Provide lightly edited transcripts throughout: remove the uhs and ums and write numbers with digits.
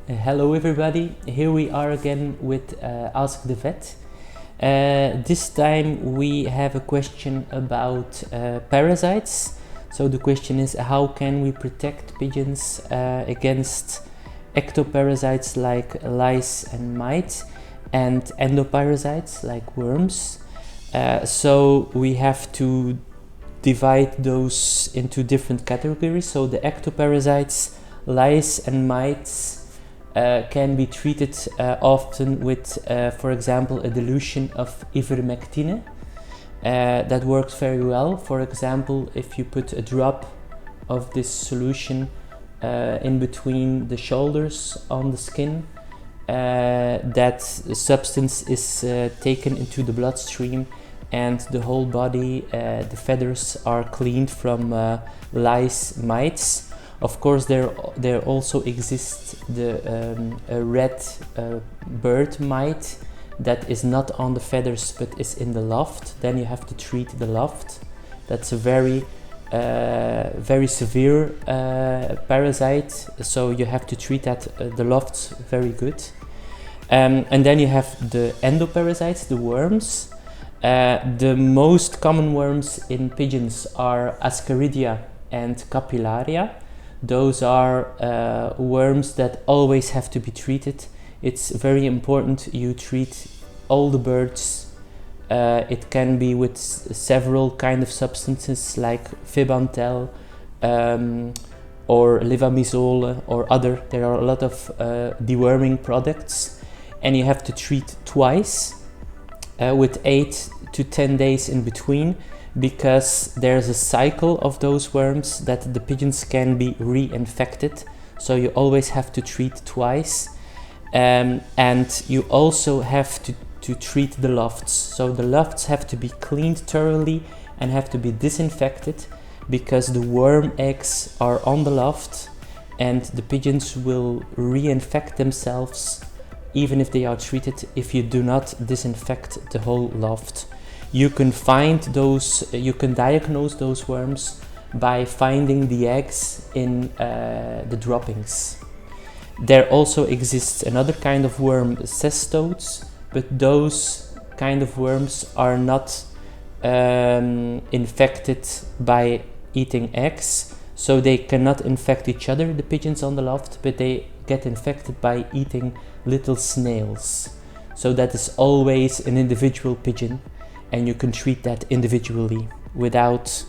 Hello everybody, here we are again with Ask the Vet. This time we have a question about parasites. So the question is, how can we protect pigeons against ectoparasites like lice and mites and endoparasites like worms? So we have to divide those into different categories. So the ectoparasites, lice and mites, can be treated often with, for example, a dilution of ivermectine. That works very well. For example, if you put a drop of this solution in between the shoulders on the skin, that substance is taken into the bloodstream and the whole body, the feathers are cleaned from lice, mites. Of course, there also exists the red bird mite that is not on the feathers but is in the loft. Then you have to treat the loft. That's a very severe parasite, so you have to treat that the lofts very good. And then you have the endoparasites, the worms. The most common worms in pigeons are Ascaridia and Capillaria. Those are worms that always have to be treated. It's very important you treat all the birds. It can be with several kind of substances like Fibantel or Levamisole or other. There are a lot of deworming products, and you have to treat twice with 8 to 10 days in between, because there's a cycle of those worms that the pigeons can be reinfected. So you always have to treat twice, and you also have to treat the lofts. So the lofts have to be cleaned thoroughly and have to be disinfected, because the worm eggs are on the loft and the pigeons will reinfect themselves even if they are treated if you do not disinfect the whole loft. You can diagnose those worms by finding the eggs in the droppings. There also exists another kind of worm, cestodes, but those kind of worms are not infected by eating eggs, so they cannot infect each other, the pigeons on the loft, but they get infected by eating little snails. So that is always an individual pigeon, and you can treat that individually without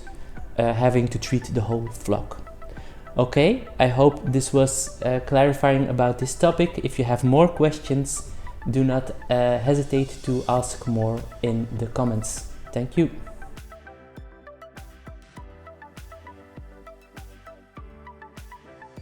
having to treat the whole flock. Okay, I hope this was clarifying about this topic. If you have more questions, do not hesitate to ask more in the comments. Thank you.